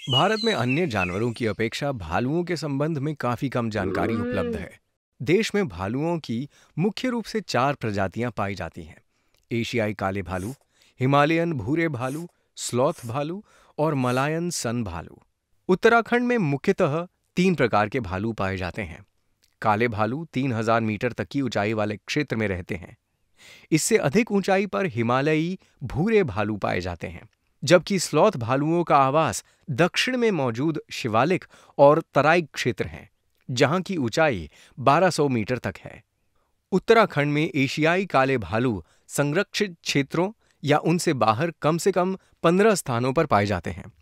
भारत में अन्य जानवरों की अपेक्षा भालुओं के संबंध में काफी कम जानकारी उपलब्ध है। देश में भालुओं की मुख्य रूप से 4 प्रजातियां पाई जाती हैं: एशियाई काले भालू, हिमालयन भूरे भालू, स्लॉथ भालू और मलायन सन भालू। उत्तराखंड में मुख्यतः 3 प्रकार के भालू पाए जाते हैं। काले भालू 3000 मीटर तक की ऊंचाई वाले क्षेत्र में रहते हैं। इससे अधिक ऊंचाई पर हिमालयी भूरे भालू पाए जाते हैं, जबकि स्लॉथ भालुओं का आवास दक्षिण में मौजूद शिवालिक और तराई क्षेत्र है, जहां की ऊंचाई 1200 मीटर तक है। उत्तराखंड में एशियाई काले भालू संरक्षित क्षेत्रों या उनसे बाहर कम से कम 15 स्थानों पर पाए जाते हैं।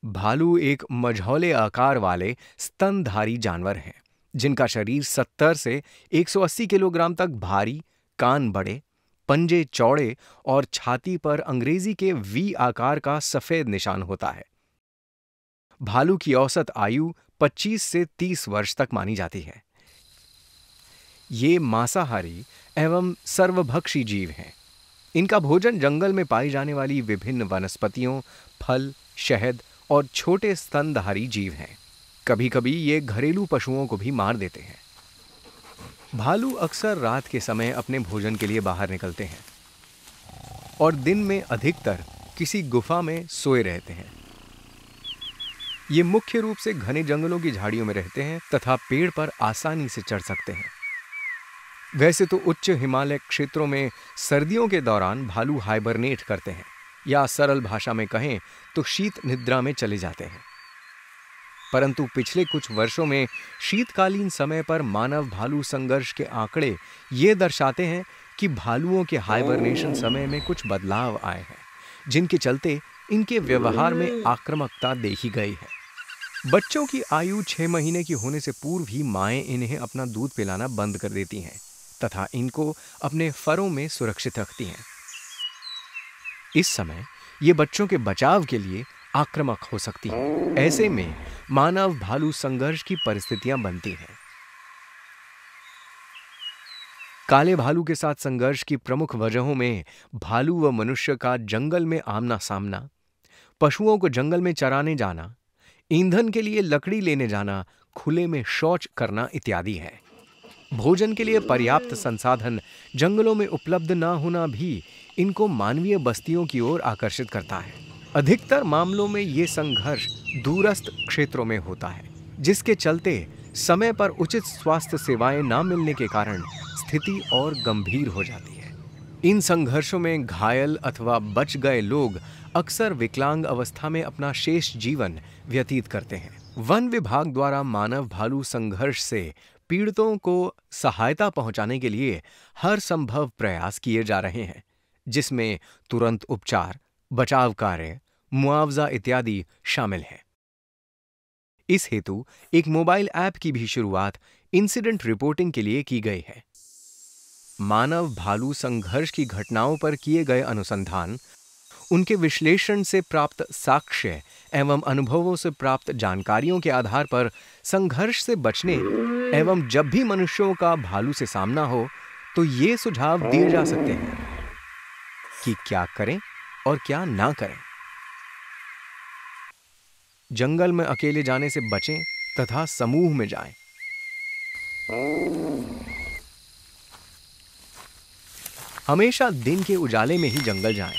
भालू एक मझौले आकार वाले स्तनधारी जानवर हैं, जिनका शरीर 70 से 180 किलोग्राम तक भारी, कान बड़े, पंजे चौड़े और छाती पर अंग्रेजी के वी आकार का सफेद निशान होता है। भालू की औसत आयु 25 से 30 वर्ष तक मानी जाती है। ये मांसाहारी एवं सर्वभक्षी जीव हैं। इनका भोजन जंगल में पाई जाने वाली विभिन्न वनस्पतियों, फल, शहद और छोटे स्तनधारी जीव हैं। कभी कभी ये घरेलू पशुओं को भी मार देते हैं। भालू अक्सर रात के समय अपने भोजन के लिए बाहर निकलते हैं और दिन में अधिकतर किसी गुफा में सोए रहते हैं। ये मुख्य रूप से घने जंगलों की झाड़ियों में रहते हैं तथा पेड़ पर आसानी से चढ़ सकते हैं। वैसे तो उच्च हिमालय क्षेत्रों में सर्दियों के दौरान भालू हाइबरनेट करते हैं, या सरल भाषा में कहें तो शीत निद्रा में चले जाते हैं। परंतु पिछले कुछ वर्षों में शीतकालीन समय पर मानव भालू संघर्ष के आंकड़े ये दर्शाते हैं कि भालुओं के हाइबरनेशन समय में कुछ बदलाव आए हैं, जिनके चलते इनके व्यवहार में आक्रामकता देखी गई है। बच्चों की आयु 6 महीने की होने से पूर्व ही माएं इन्हें अपना दूध पिलाना बंद कर देती हैं तथा इनको अपने फरों में सुरक्षित रखती हैं। इस समय ये बच्चों के बचाव के लिए आक्रामक हो सकती हैं। ऐसे में मानव भालू संघर्ष की परिस्थितियां बनती हैं। काले भालू के साथ संघर्ष की प्रमुख वजहों में भालू व मनुष्य का जंगल में आमना सामना, पशुओं को जंगल में चराने जाना, ईंधन के लिए लकड़ी लेने जाना, खुले में शौच करना इत्यादि है। भोजन के लिए पर्याप्त संसाधन जंगलों में उपलब्ध न होना भी इनको मानवीय बस्तियों की ओर आकर्षित करता है। अधिकतर मामलों में ये संघर्ष दूरस्थ क्षेत्रों में होता है, जिसके चलते समय पर उचित स्वास्थ्य सेवाएं न मिलने के कारण स्थिति और गंभीर हो जाती है। इन संघर्षों में घायल अथवा बच गए लोग अक्सर विकलांग अवस्था में अपना शेष जीवन व्यतीत करते हैं। वन विभाग द्वारा मानव भालू संघर्ष से पीड़ितों को सहायता पहुंचाने के लिए हर संभव प्रयास किए जा रहे हैं, जिसमें तुरंत उपचार, बचाव कार्य, मुआवजा इत्यादि शामिल है। इस हेतु एक मोबाइल ऐप की भी शुरुआत इंसिडेंट रिपोर्टिंग के लिए की गई है। मानव भालू संघर्ष की घटनाओं पर किए गए अनुसंधान, उनके विश्लेषण से प्राप्त साक्ष्य एवं अनुभवों से प्राप्त जानकारियों के आधार पर संघर्ष से बचने एवं जब भी मनुष्यों का भालू से सामना हो तो ये सुझाव दिए जा सकते हैं कि क्या करें और क्या ना करें। जंगल में अकेले जाने से बचें तथा समूह में जाएं। हमेशा दिन के उजाले में ही जंगल जाएं।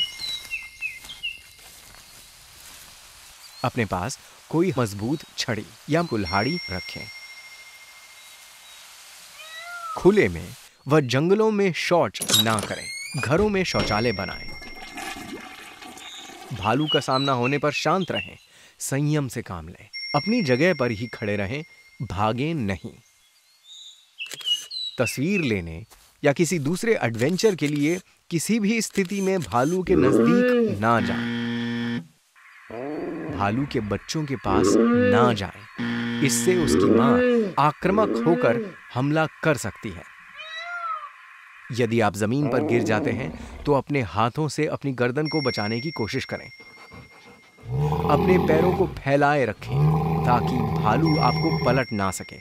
अपने पास कोई मजबूत छड़ी या कुल्हाड़ी रखें। खुले में व जंगलों में शौच ना करें। घरों में शौचालय बनाएं। भालू का सामना होने पर शांत रहें, संयम से काम लें, अपनी जगह पर ही खड़े रहें, भागें नहीं। तस्वीर लेने या किसी दूसरे एडवेंचर के लिए किसी भी स्थिति में भालू के नजदीक ना जाएं। भालू के बच्चों के पास ना जाएं। इससे उसकी मां आक्रामक होकर हमला कर सकती है। यदि आप जमीन पर गिर जाते हैं तो अपने हाथों से अपनी गर्दन को बचाने की कोशिश करें। अपने पैरों को फैलाए रखें ताकि भालू आपको पलट ना सके।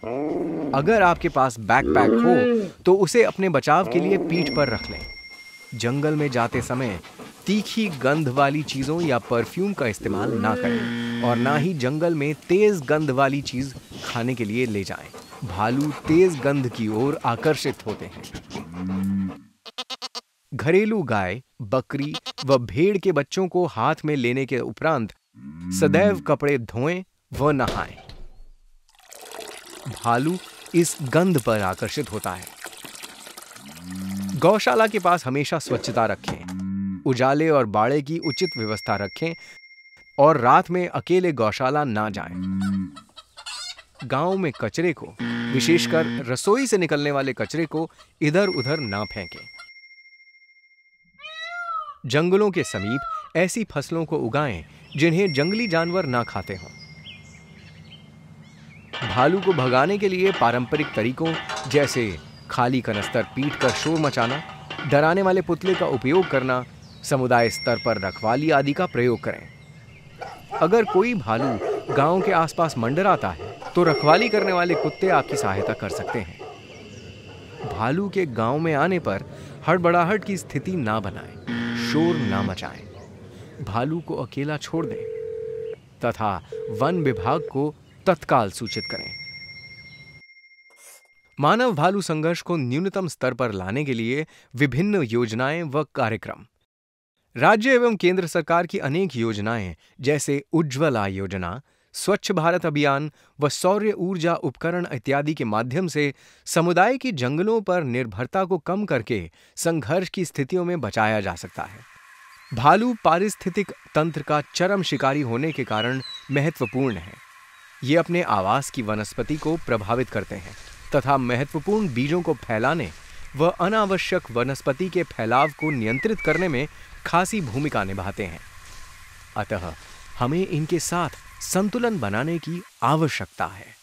अगर आपके पास बैकपैक हो तो उसे अपने बचाव के लिए पीठ पर रख लें। जंगल में जाते समय तीखी गंध वाली चीजों या परफ्यूम का इस्तेमाल ना करें और ना ही जंगल में तेज गंध वाली चीज खाने के लिए ले जाएं। भालू तेज गंध की ओर आकर्षित होते हैं। घरेलू गाय, बकरी व भेड़ के बच्चों को हाथ में लेने के उपरांत सदैव कपड़े धोएं व नहाएं। भालू इस गंध पर आकर्षित होता है। गौशाला के पास हमेशा स्वच्छता रखें। उजाले और बाड़े की उचित व्यवस्था रखें और रात में अकेले गौशाला ना जाएं। गांव में कचरे को, विशेषकर रसोई से निकलने वाले कचरे को इधर उधर ना फेंकें। जंगलों के समीप ऐसी फसलों को उगाएं जिन्हें जंगली जानवर ना खाते हों। भालू को भगाने के लिए पारंपरिक तरीकों जैसे खाली कनस्तर पीट कर शोर मचाना, डराने वाले पुतले का उपयोग करना, समुदाय स्तर पर रखवाली आदि का प्रयोग करें। अगर कोई भालू गांव के आसपास मंडराता है तो रखवाली करने वाले कुत्ते आपकी सहायता कर सकते हैं। भालू के गांव में आने पर हड़बड़ाहट की स्थिति ना बनाएं, शोर ना मचाएं। भालू को अकेला छोड़ दें तथा वन विभाग को तत्काल सूचित करें। मानव भालू संघर्ष को न्यूनतम स्तर पर लाने के लिए विभिन्न योजनाएं व कार्यक्रम। राज्य एवं केंद्र सरकार की अनेक योजनाएं जैसे उज्ज्वला योजना, स्वच्छ भारत अभियान व सौर ऊर्जा उपकरण इत्यादि के माध्यम से समुदाय की जंगलों पर निर्भरता को कम करके संघर्ष की स्थितियों में बचाया जा सकता है। भालू पारिस्थितिक तंत्र का चरम शिकारी होने के कारण महत्वपूर्ण है। ये अपने आवास की वनस्पति को प्रभावित करते हैं तथा महत्वपूर्ण बीजों को फैलाने व अनावश्यक वनस्पति के फैलाव को नियंत्रित करने में खासी भूमिका निभाते हैं। अतः हमें इनके साथ संतुलन बनाने की आवश्यकता है।